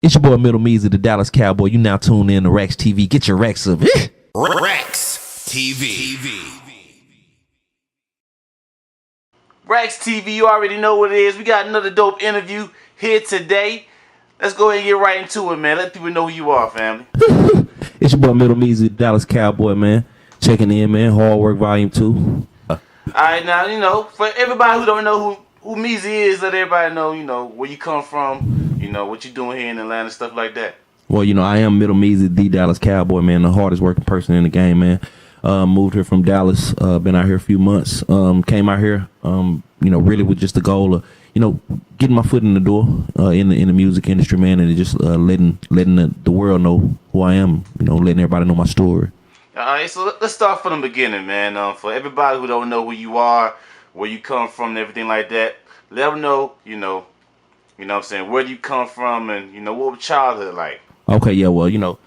It's your boy Middle Meezy, the Dallas Cowboy. You now tune in to Racks TV. Get your racks up. Racks TV. Racks TV, you already know what it is. We got another dope interview here today. Let's go ahead and get right into it, man. Let people know who you are, family. It's your boy Middle Meezy, the Dallas Cowboy, man. Checking in, man. Hard Work Volume 2. Alright, now, for everybody who don't know who Meezy is, let everybody know, where you come from, what you doing here in Atlanta, stuff like that. Well, I am Middle Meezy, the Dallas Cowboy, man. The hardest working person in the game, man. Moved here from Dallas. Been out here a few months. Came out here, really with just the goal of, getting my foot in the door in the music industry, man, and just letting the world know who I am. Letting everybody know my story. All right, so let's start from the beginning, man. For everybody who don't know who you are, where you come from, and everything like that, let them know, what I'm saying, where do you come from, and what was childhood like? Okay, yeah, well,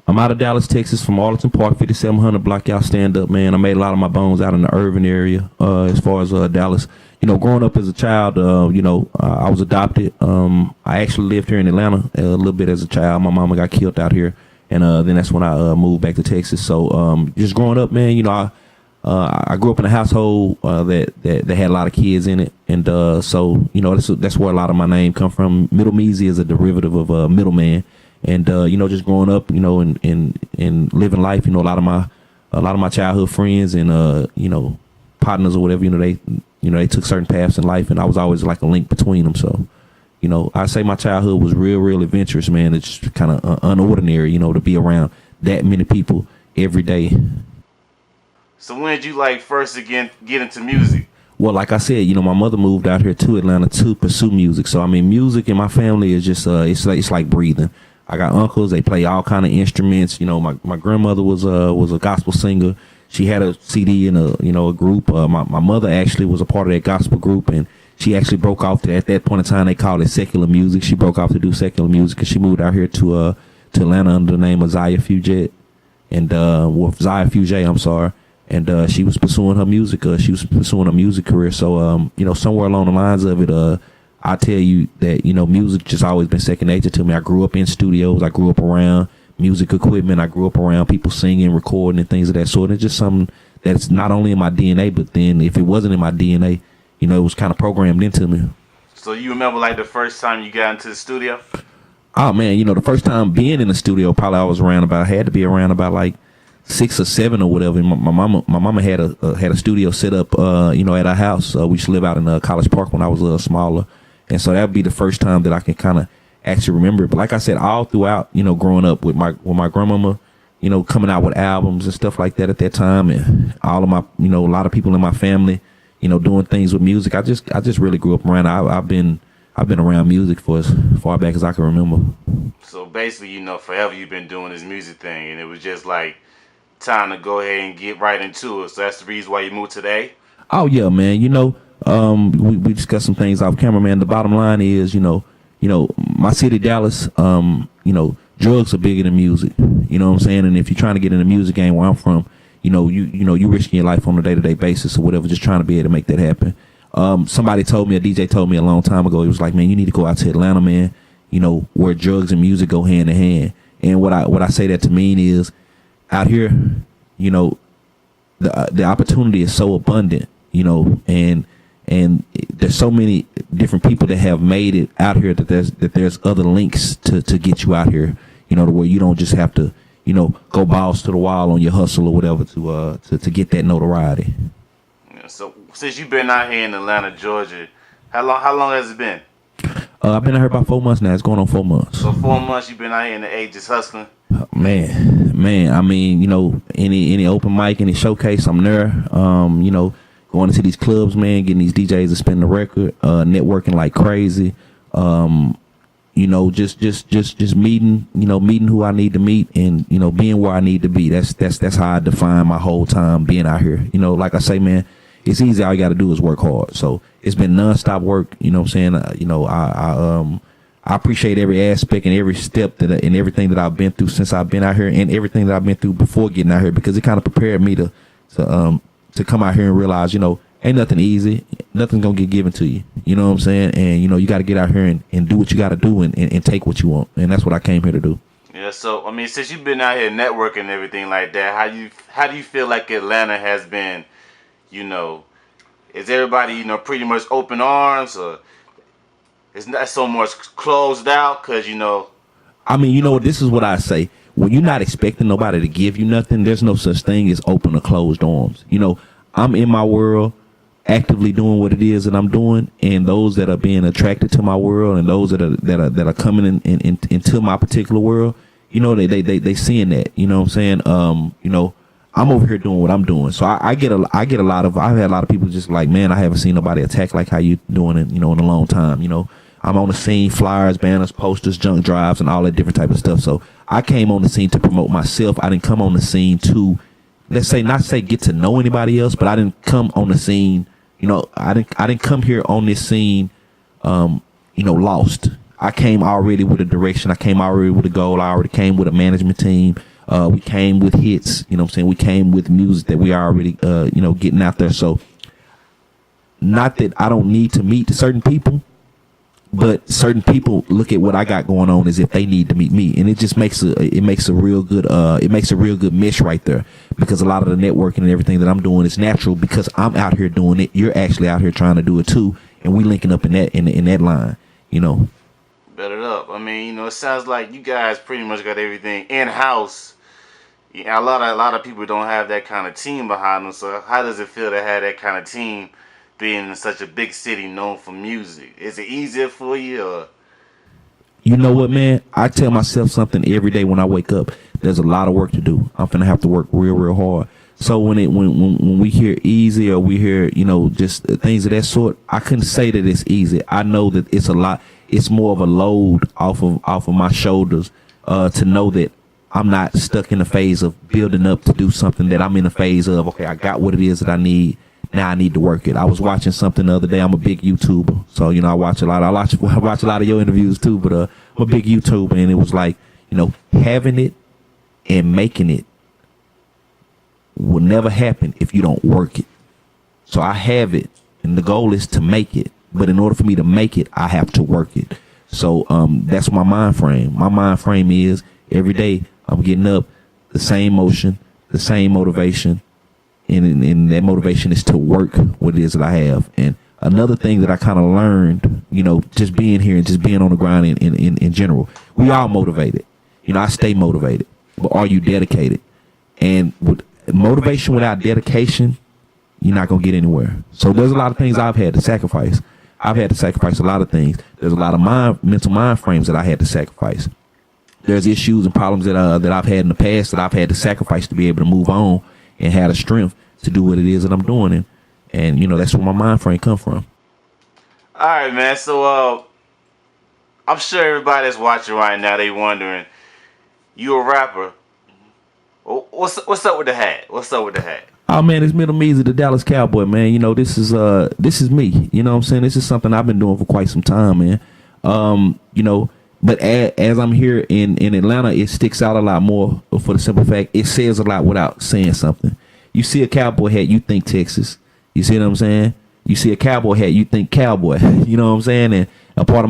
I'm out of Dallas, Texas, from Arlington Park, 5700 block. Y'all stand up, man. I made a lot of my bones out in the urban area, as far as Dallas. Growing up as a child, I was adopted. I actually lived here in Atlanta a little bit as a child. My mama got killed out here, and then that's when I moved back to Texas. So just growing up, man, I grew up in a household that had a lot of kids in it, and so that's where a lot of my name come from. Middle Meezy is a derivative of middleman, and just growing up, and living life, a lot of my childhood friends and partners or whatever, they took certain paths in life, and I was always like a link between them. So I say my childhood was real adventurous, man. It's just kind of unordinary, to be around that many people every day. So when did you first again get into music? Well, like I said, my mother moved out here to Atlanta to pursue music. So I mean, music in my family is just it's like breathing. I got uncles; they play all kind of instruments. My grandmother was a gospel singer. She had a CD in a group. My mother actually was a part of that gospel group, and she actually broke off at that point in time. They called it secular music. She broke off to do secular music, and she moved out here to Atlanta under the name of Zaya Fuget, and Zaya Fuget. I'm sorry. And she was pursuing her music. She was pursuing a music career. So, somewhere along the lines of it, I tell you that, music just always been second nature to me. I grew up in studios. I grew up around music equipment. I grew up around people singing, recording, and things of that sort. It's just something that's not only in my DNA, but then if it wasn't in my DNA, it was kind of programmed into me. So you remember the first time you got into the studio? Oh, man, the first time being in the studio, probably I had to be around about like 6 or 7 or whatever. My mama had a studio set up, at our house. We used to live out in College Park when I was a little smaller, and so that would be the first time that I can kind of actually remember it. But like I said, all throughout, growing up with my grandmama, coming out with albums and stuff like that at that time, and all of my, a lot of people in my family, doing things with music. I just really grew up around. I've been around music for as far back as I can remember. So basically, forever you've been doing this music thing, and it was just time to go ahead and get right into it. So that's the reason why you moved today? Oh, yeah, man. We discussed some things off camera, man. The bottom line is, my city, Dallas, drugs are bigger than music. You know what I'm saying? And if you're trying to get in the music game where I'm from, you risking your life on a day-to-day basis or whatever, just trying to be able to make that happen. Somebody told me, a DJ told me a long time ago, he was like, man, you need to go out to Atlanta, man, where drugs and music go hand in hand. And what I say that to mean is, out here, the opportunity is so abundant, and there's so many different people that have made it out here that there's other links to get you out here, to where you don't just have to, go balls to the wall on your hustle or whatever to get that notoriety. Yeah, so since you've been out here in Atlanta, Georgia, how long has it been? I've been out here about 4 months now. It's going on 4 months. So 4 months you've been out here in the A just hustling? Man. I mean, any open mic, any showcase, I'm there. Going into these clubs, man, getting these DJs to spin the record, networking like crazy. Just meeting who I need to meet, and being where I need to be. That's how I define my whole time being out here. Like I say, man, it's easy. All you got to do is work hard. So it's been nonstop work. You know what I'm saying? I appreciate every aspect and every step and everything that I've been through since I've been out here, and everything that I've been through before getting out here, because it kind of prepared me to come out here and realize, ain't nothing easy. Nothing's gonna get given to you. You know what I'm saying? And you know, you got to get out here and do what you got to do and take what you want. And that's what I came here to do. Yeah, so I mean, since you've been out here networking and everything like that, how do you feel like Atlanta has been? You know, is everybody pretty much open arms, or is not so much closed out? Cause I mean, you know what? This is what I say. When you're not expecting nobody to give you nothing, there's no such thing as open or closed arms. You know, I'm in my world, actively doing what it is that I'm doing, and those that are being attracted to my world and those that are coming into my particular world, you know, they seeing that. You know what I'm saying? You know, I'm over here doing what I'm doing. So I've had a lot of people just like, man, I haven't seen nobody attack like how you doing it, in a long time. You know, I'm on the scene, flyers, banners, posters, junk drives, and all that different type of stuff. So I came on the scene to promote myself. I didn't come on the scene to, not say get to know anybody else, but I didn't come on the scene. I didn't come here on this scene, lost. I came already with a direction. I came already with a goal. I already came with a management team. We came with hits. You know what I'm saying? We came with music that we already, getting out there. So not that I don't need to meet certain people, but certain people look at what I got going on as if they need to meet me, and it just makes a real good mesh right there, because a lot of the networking and everything that I'm doing is natural because I'm out here doing it. You're actually out here trying to do it too, and we linking up in that line. Bet it up. I mean, it sounds like you guys pretty much got everything in house. Yeah, a lot of people don't have that kind of team behind them. So how does it feel to have that kind of team, being in such a big city known for music? Is it easier for you, or? You know what, man? I tell myself something every day when I wake up. There's a lot of work to do. I'm finna have to work real hard. So when we hear easy, or we hear just things of that sort, I couldn't say that it's easy. I know that it's a lot. It's more of a load off of my shoulders to know that I'm not stuck in the phase of building up to do something that I'm in a phase of. Okay, I got what it is that I need. Now I need to work it. I was watching something the other day. I'm a big YouTuber, so I watch a lot. I watch a lot of your interviews too. But I'm a big YouTuber, and it was like having it and making it will never happen if you don't work it. So I have it, and the goal is to make it. But in order for me to make it, I have to work it. So that's my mind frame. My mind frame is every day I'm getting up, the same motion, the same motivation. And that motivation is to work what it is that I have. And another thing that I kind of learned, just being here and just being on the ground in general, we all motivated. I stay motivated, but are you dedicated? And with motivation without dedication, you're not going to get anywhere. So there's a lot of things I've had to sacrifice. I've had to sacrifice a lot of things. There's a lot of mental mind frames that I had to sacrifice. There's issues and problems that I've had in the past that I've had to sacrifice to be able to move on and have the strength to do what it is that I'm doing. And that's where my mind frame come from. All right, man. So I'm sure everybody that's watching right now, they wondering, you a rapper. What's up with the hat? What's up with the hat? Oh man, it's Middle Meezy, the Dallas Cowboy, man. This is me. You know what I'm saying? This is something I've been doing for quite some time, man. But as I'm here in Atlanta, it sticks out a lot more for the simple fact it says a lot without saying something. You see a cowboy hat, you think Texas. You see what I'm saying? You see a cowboy hat, you think cowboy. You know what I'm saying? And a part of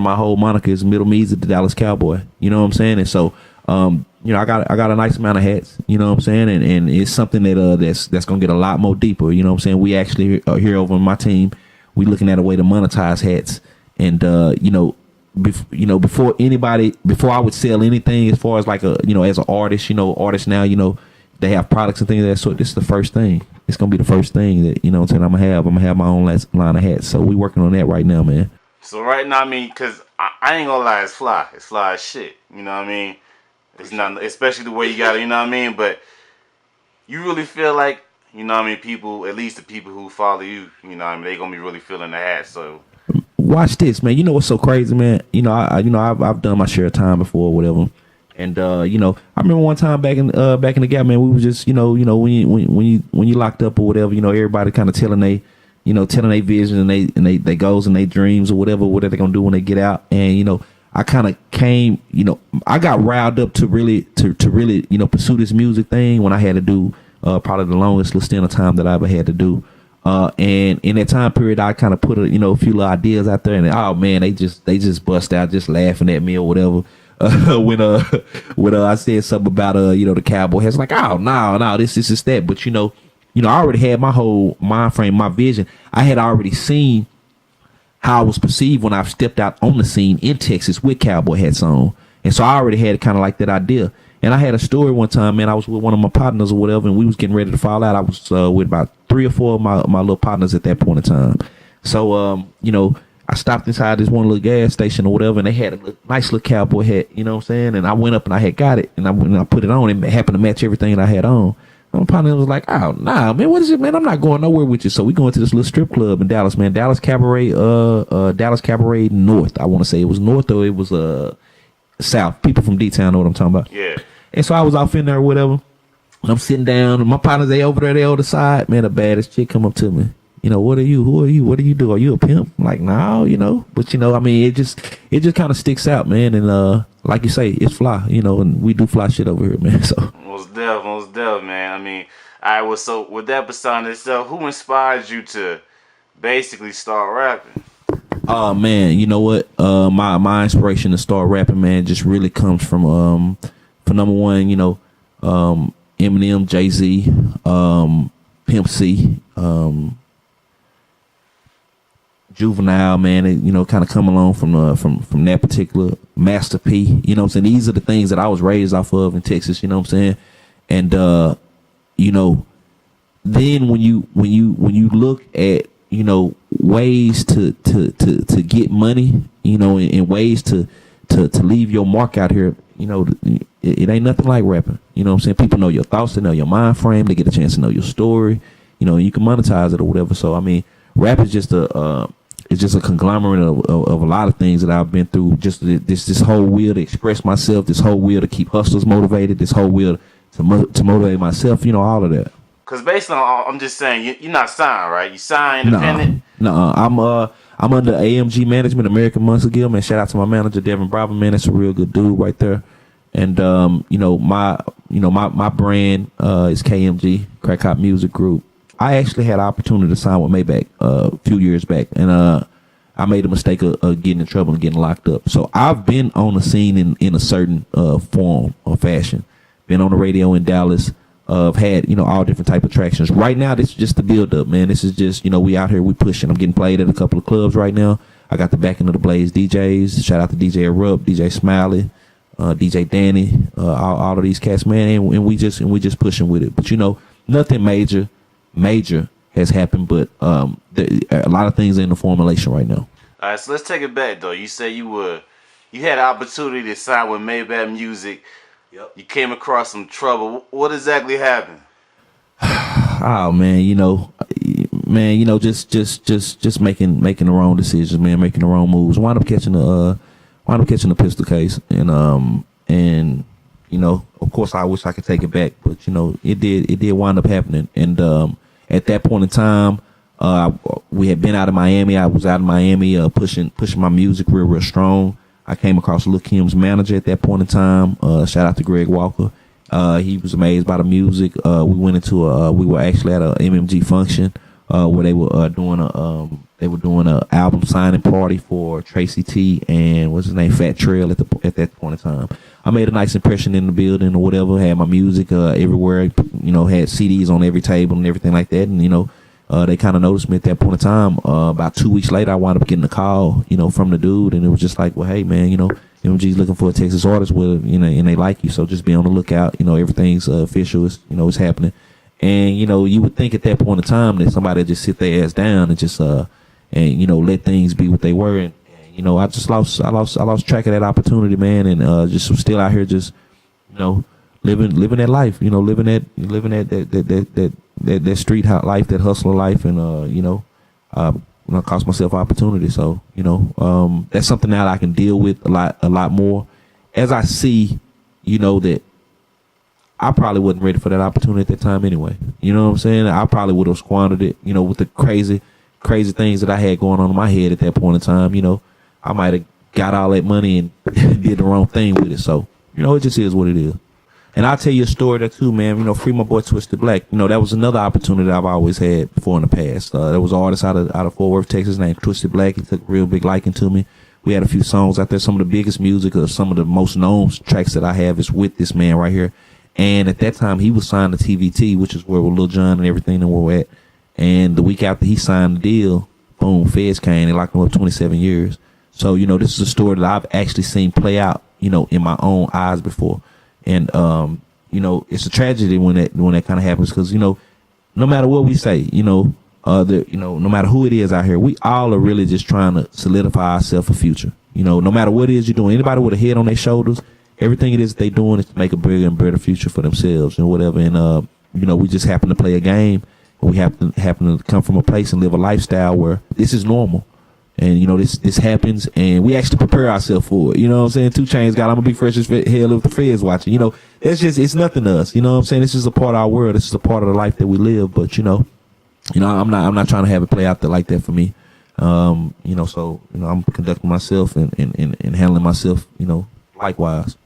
my whole moniker is Middle Meezy, the Dallas Cowboy. You know what I'm saying? And so I got a nice amount of hats, you know what I'm saying? And it's something that's gonna get a lot more deeper, you know what I'm saying? We actually are here over on my team. We looking at a way to monetize hats. And before I would sell anything as far as like as an artist, artists now, they have products and things of that sort. This is the first thing. It's gonna be the first thing that I'm gonna have my own line of hats. So we working on that right now, man. So right now, because I ain't gonna lie, it's fly as shit. You know what I mean? It's not, especially the way you got it. You know what I mean? But you really feel like, people, at least the people who follow you, they gonna be really feeling the hat. So watch this, man. You know what's so crazy, man? I've done my share of time before, or whatever. And I remember one time back in the Gap, man, we was just when you locked up or whatever, everybody kind of telling they vision and they goals and they dreams or whatever they're gonna do when they get out. And I kind of came, I got riled up to really pursue this music thing when I had to do probably the longest little stint of time that I ever had to do. And in that time period, I kind of put a few little ideas out there, and oh man, they just bust out just laughing at me or whatever. When I said something about the cowboy hats, like, oh no, this is that. But I already had my whole mind frame, my vision. I had already seen how I was perceived when I stepped out on the scene in Texas with cowboy hats on, and so I already had kind of like that idea. And I had a story one time, man. I was with one of my partners or whatever, and we was getting ready to fall out. I was with about 3 or 4 of my little partners at that point in time. So I stopped inside this one little gas station or whatever, and they had a nice little cowboy hat, you know what I'm saying? And I went up and I had got it, and I put it on. It happened to match everything that I had on. And my partner was like, oh, nah, man, what is it, man? I'm not going nowhere with you. So we going to this little strip club in Dallas, man. Dallas Cabaret North. I want to say it was North or it was South. People from D-Town know what I'm talking about. Yeah. And so I was off in there or whatever. And I'm sitting down, and my partners, they over there, they on the side. Man, the baddest chick come up to me. What are you? Who are you? What do you do? Are you a pimp? I'm like, no, but I mean, it just kind of sticks out, man. And like you say, it's fly, and we do fly shit over here, man. So most deaf, man. I mean, so with that persona itself, who inspired you to basically start rapping? Oh man, you know what? My inspiration to start rapping, man, just really comes from for number one, Eminem, Jay-Z, Pimp C, Juvenile, man, kind of come along from that particular Master P. You know what I'm saying? These are the things that I was raised off of in Texas. You know what I'm saying? And then when you look at ways to get money, and ways to leave your mark out here, it ain't nothing like rapping. You know what I'm saying? People know your thoughts, they know your mind frame, they get a chance to know your story. You can monetize it or whatever. So I mean, rap is just a conglomerate of a lot of things that I've been through. Just this whole will to express myself, this whole will to keep hustlers motivated, this whole will to motivate myself. All of that. Cause based on, I'm just saying, you're not signed, right? You signed independent. No, I'm under AMG Management, American Muscle Guild, man. Shout out to my manager Devin Bravo, man. That's a real good dude right there. And my brand is KMG, Krack Hop Music Group. I actually had an opportunity to sign with Maybach a few years back, and I made a mistake of getting in trouble and getting locked up. So I've been on the scene in a certain form or fashion. Been on the radio in Dallas. I've had all different type of attractions. Right now, this is just the build up, man. This is just we out here, we pushing. I'm getting played at a couple of clubs right now. I got the backing of the Blaze DJs. Shout out to DJ Erupt, DJ Smiley, DJ Danny, all of these cats, man. And we just pushing with it. But nothing major has happened, but a lot of things are in the formulation right now. All right, so let's take it back though. You say you had an opportunity to sign with Maybach Music. Yep. You came across some trouble. What exactly happened? Oh man, just making the wrong decisions, man, making the wrong moves. Wound up catching a pistol case, and of course I wish I could take it back, but it did wind up happening. And at that point in time, we had been out of Miami. I was out of Miami, pushing my music real strong. I came across Lil Kim's manager at that point in time. Shout out to Greg Walker. He was amazed by the music. We were actually at a MMG function where they were doing a album signing party for Tracy T and what's his name, Fat Trail at that point in time. I made a nice impression in the building or whatever. Had my music everywhere. Had CDs on every table and everything like that. And they kind of noticed me at that point in time. About 2 weeks later, I wound up getting a call, from the dude, and it was just like, well, hey, man, MMG's looking for a Texas artist with, and they like you, so just be on the lookout. Everything's official. It's happening, and you would think at that point in time that somebody would just sit their ass down and just let things be what they were, and I just lost track of that opportunity, man, and just still out here just living that life, living that street life, that hustler life, and cost myself opportunity. So that's something that I can deal with a lot more as I see, that I probably wasn't ready for that opportunity at that time anyway. You know what I'm saying? I probably would have squandered it, with the crazy things that I had going on in my head at that point in time. I might have got all that money and did the wrong thing with it. So it just is what it is. And I'll tell you a story there too, man. You know, Free My Boy Twisted Black. You know, that was another opportunity I've always had before in the past. There was an artist out of Fort Worth, Texas, named Twisted Black. He took a real big liking to me. We had a few songs out there. Some of the biggest music or some of the most known tracks that I have is with this man right here. And at that time, he was signed to TVT, which is where Lil Jon and everything that we're at. And the week after he signed the deal, boom, feds came. They locked him up 27 years. So, you know, this is a story that I've actually seen play out, you know, in my own eyes before. And, you know, it's a tragedy when that kind of happens because, you know, no matter what we say, you know, no matter who it is out here, we all are really just trying to solidify ourselves for future. You know, no matter what it is you're doing, anybody with a head on their shoulders, everything it is they doing is to make a bigger and better future for themselves and whatever. And, you know, we just happen to play a game. We happen to come from a place and live a lifestyle where this is normal. And, you know, this happens, and we actually prepare ourselves for it. You know what I'm saying? 2 Chainz got, I'm going to be fresh as hell if the feds watching. You know, it's nothing to us. You know what I'm saying? This is a part of our world. This is a part of the life that we live. But, you know, I'm not trying to have it play out there like that for me. You know, so, you know, I'm conducting myself and handling myself, you know, likewise.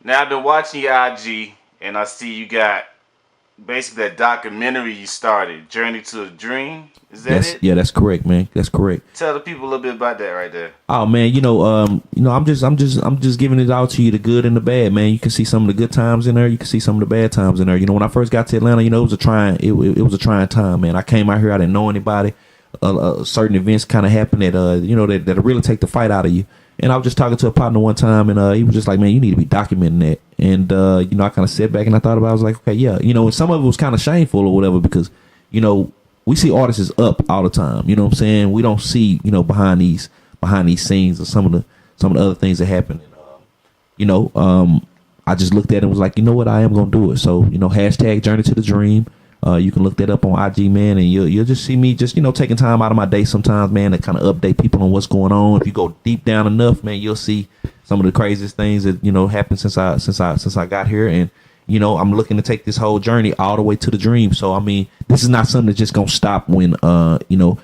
Now, I've been watching your IG, and I see you got basically that documentary you started, Journey to a Dream. Is that it? Yeah, that's correct, man. That's correct. Tell the people a little bit about that right there. Oh man, you know, I'm just giving it out to you, the good and the bad, man. You can see some of the good times in there. You can see some of the bad times in there. You know, when I first got to Atlanta, you know, it was a trying time, man. I came out here, I didn't know anybody. Certain events kind of happened that you know that really take the fight out of you. And I was just talking to a partner one time, and he was just like, man, you need to be documenting that. And you know, I kind of sat back and I thought about it. I was like, okay, yeah, you know, and some of it was kind of shameful or whatever because, you know, we see artists up all the time. You know what I'm saying? We don't see, you know, behind these scenes or some of the other things that happen. And, you know, I just looked at it and was like, you know what, I am gonna do it. So, you know, hashtag Journey to the Dream. You can look that up on IG, man, and you'll just see me just, you know, taking time out of my day sometimes, man, to kind of update people on what's going on. If you go deep down enough, man, you'll see some of the craziest things that, you know, happened since I got here. And, you know, I'm looking to take this whole journey all the way to the dream. So, I mean, this is not something that's just gonna stop when, you know,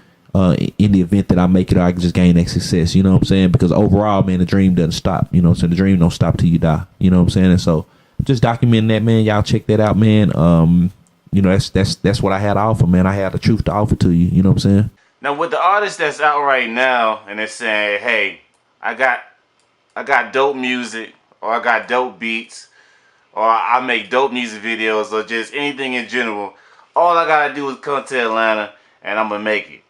in the event that I make it or I can just gain that success. You know what I'm saying? Because overall, man, the dream doesn't stop. You know, so the dream don't stop till you die. You know what I'm saying? And so, just documenting that, man. Y'all check that out, man. You know, that's what I had to offer, man. I had the truth to offer to you. You know what I'm saying? Now, with the artists that's out right now and they're saying, hey, I got dope music, or I got dope beats, or I make dope music videos, or just anything in general, all I gotta do is come to Atlanta and I'm gonna make it.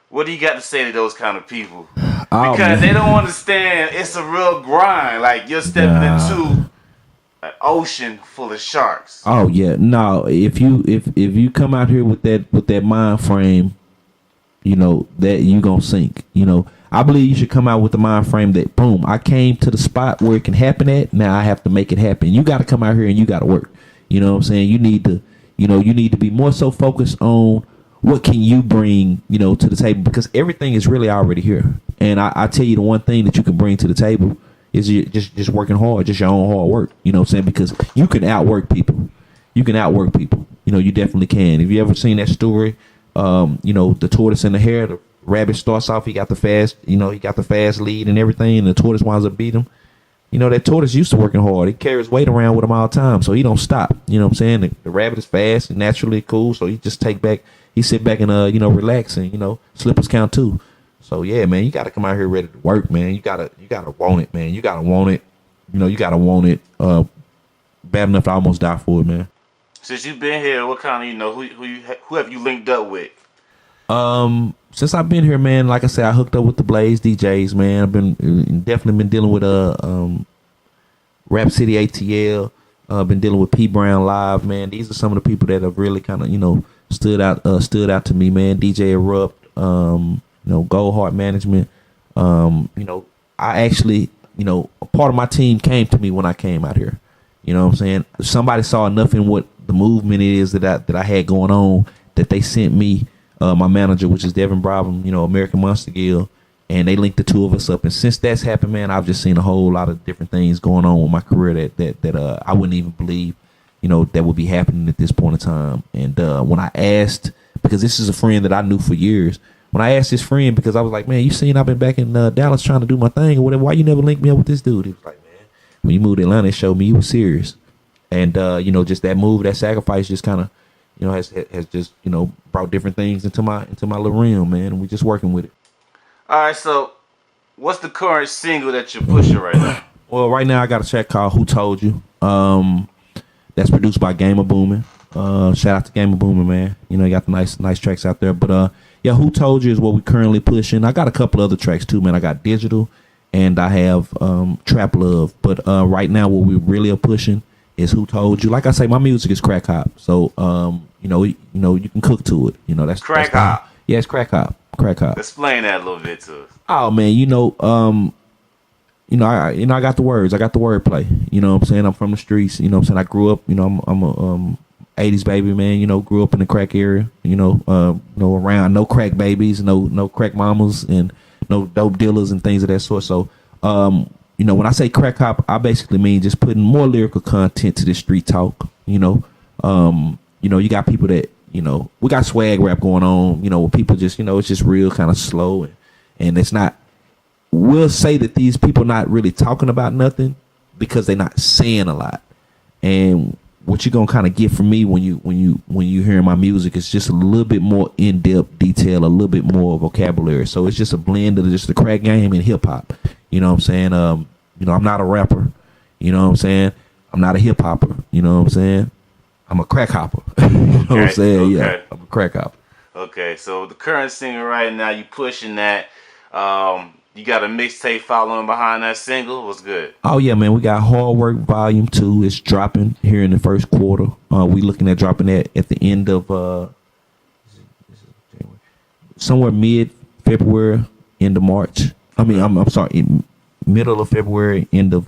What do you got to say to those kind of people? Because they don't understand it's a real grind. Like, you're stepping into an ocean full of sharks. Oh yeah, no. If you come out here with that mind frame, you know that you gonna sink. You know, I believe you should come out with the mind frame that boom, I came to the spot where it can happen at. Now I have to make it happen. You got to come out here and you got to work. You know what I'm saying? You need to be more so focused on what can you bring, you know, to the table, because everything is really already here. And I tell you, the one thing that you can bring to the table is just working hard, just your own hard work. You know what I'm saying? Because you can outwork people. You know, you definitely can. Have you ever seen that story? You know, the tortoise and the hare. The rabbit starts off, he got the fast lead and everything, and the tortoise winds up beating him. You know, that tortoise used to working hard. He carries weight around with him all the time, so he don't stop. You know what I'm saying? The rabbit is fast and naturally cool, so he just sit back and you know, relax and, you know, slippers count too. So yeah, man, you gotta come out here ready to work, man. You gotta want it, man. You gotta want it. You know, you gotta want it bad enough to almost die for it, man. Since you've been here, what kind of, you know, who have you linked up with? Since I've been here, man, like I said, I hooked up with the Blaze DJs, man. I've definitely been dealing with Rap City ATL. Been dealing with P Brown Live, man. These are some of the people that have really kind of, you know, stood out to me, man. DJ Erupt, you know, Gold Heart Management. You know, I actually, you know, a part of my team came to me when I came out here. You know what I'm saying? Somebody saw enough in what the movement is that I had going on that they sent me my manager, which is Devin Brabham, you know, American Monster Gill, and they linked the two of us up. And since that's happened, man, I've just seen a whole lot of different things going on with my career that I wouldn't even believe, you know, that would be happening at this point in time. And when I asked, because this is a friend that I knew for years, when I asked this friend, because I was like, man, you seen I've been back in Dallas trying to do my thing or whatever, why you never linked me up with this dude? He was like, man, When you moved to Atlanta, it showed me you were serious. And just that move, that sacrifice, just kind of, has just brought different things into my little realm, man. And we just working with it. All right, so what's the current single that you're pushing right now? Well, right now I got a track called "Who Told You." That's produced by Gamer Boomin. Shout out to Gamer Boomin, man. You got the nice tracks out there. But "Who Told You" is what we currently pushing. I got a couple other tracks too, man. I got Digital, and I have Trap Love. But right now, what we really are pushing is "Who Told You." Like I say, my music is Krack Hop, so you can cook to it. That's Krack Hop. Yeah, it's Krack Hop. Krack Hop. Explain that a little bit to us. Oh man, I got the words. I got the wordplay. You know what I'm saying? I'm from the streets. You know what I'm saying? I grew up. I'm a 80s baby, man. Grew up in the crack area. Around no crack babies, no crack mamas, and no dope dealers and things of that sort. So, when I say Krack Hop, I basically mean just putting more lyrical content to the street talk. You got people that we got swag rap going on. Where people just it's just real kind of slow and it's not. We'll say that these people not really talking about nothing because they're not saying a lot. And what you're gonna kind of get from me when you hearing my music is just a little bit more in-depth detail, a little bit more vocabulary. So it's just a blend of just the crack game and hip hop. You know what I'm saying? I'm not a rapper. You know what I'm saying? I'm not a hip hopper. You know what I'm saying? I'm a crack hopper. You know what I'm saying? Okay. Yeah, I'm a crack hopper. Okay, so the current single right now, you pushing that. You got a mixtape following behind that single. What's good? Oh yeah, man. We got Hard Work Volume 2. It's dropping here in the first quarter. We looking at dropping that at the end of somewhere mid-February, end of March. I mean, I'm sorry, middle of February, end of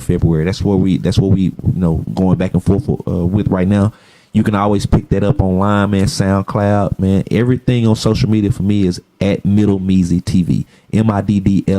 February. That's what we going back and forth with right now. You can always pick that up online, man. SoundCloud, man. Everything on social media for me is at Middle Meezy TV. MIDDLEMEEZY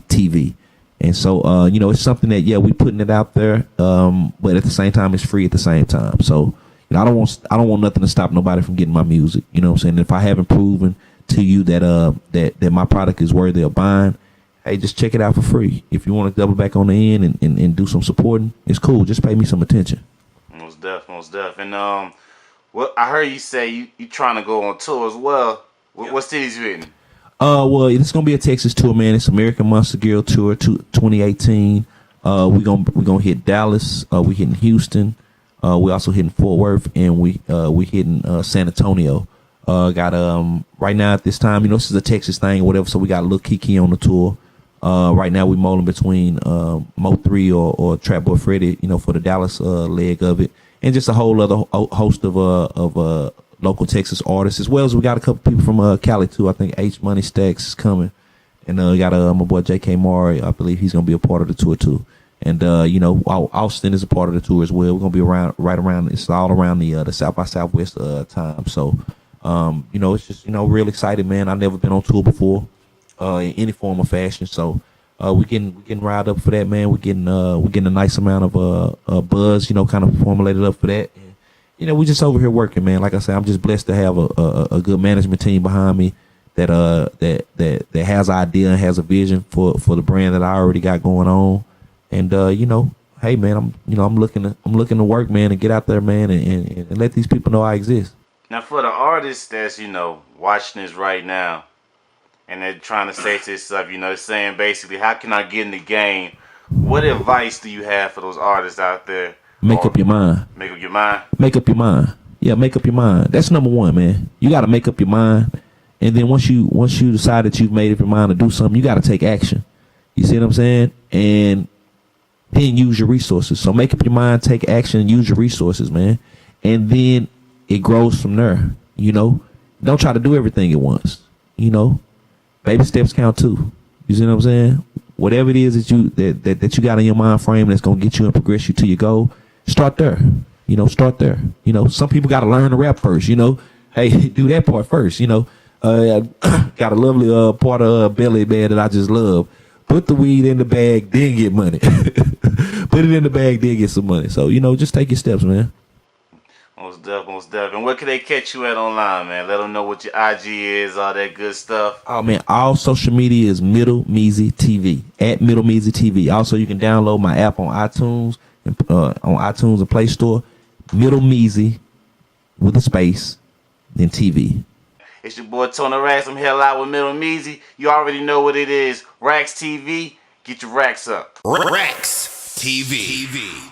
TV. And so, it's something that we putting it out there, but at the same time, it's free at the same time. So, I don't want nothing to stop nobody from getting my music. You know what I'm saying? If I haven't proven to you that my product is worthy of buying, hey, just check it out for free. If you want to double back on the end and do some supporting, it's cool. Just pay me some attention. Most def. And what I heard you say you trying to go on tour as well. What cities you in? Well, it's gonna be a Texas tour, man. It's American Monster Girl Tour 2018. We gonna hit Dallas. We hitting Houston. We also hitting Fort Worth, and we hitting San Antonio. Got right now at this time, this is a Texas thing or whatever. So we got Lil Kiki on the tour. Right now we molding between Mo3 or Trap Boy Freddy, for the Dallas leg of it, and just a whole other host of local Texas artists, as well as we got a couple people from Cali too. I think H Money Stacks is coming, and we got my boy JK Mari. I believe he's gonna be a part of the tour too. And Austin is a part of the tour as well. We're gonna be right around. It's all around the South by Southwest time. So it's just real excited, man. I've never been on tour before. In any form or fashion, so we getting riled up for that, man. We're getting a nice amount of buzz, kind of formulated up for that. And, we just over here working, man. Like I said, I'm just blessed to have a good management team behind me that has an idea and has a vision for the brand that I already got going on. And hey, man, I'm looking to work, man, and get out there, man, and let these people know I exist. Now, for the artists that's watching this right now, and they're trying to say to themselves, they're saying basically, how can I get in the game? What advice do you have for those artists out there? Make up your mind. Make up your mind? Make up your mind. Yeah, make up your mind. That's number one, man. You got to make up your mind. And then once you decide that you've made up your mind to do something, you got to take action. You see what I'm saying? And then use your resources. So make up your mind, take action, and use your resources, man. And then it grows from there. Don't try to do everything at once. Baby steps count too. You see what I'm saying? Whatever it is that you got in your mind frame that's gonna get you and progress you to your goal, start there. Start there. Some people gotta learn to rap first. Hey, do that part first. Got a lovely part of Belly Band that I just love. Put the weed in the bag, then get money. Put it in the bag, then get some money. So just take your steps, man. Most deaf, most deaf. And where can they catch you at online, man? Let them know what your IG is, all that good stuff. Oh man, all social media is Middle Meezy TV at Middle Meezy TV. Also, you can download my app on iTunes and Play Store. Middle Meezy with a space, then TV. It's your boy Tony Racks. I'm hell out with Middle Meezy. You already know what it is. Racks TV. Get your racks up. Racks TV.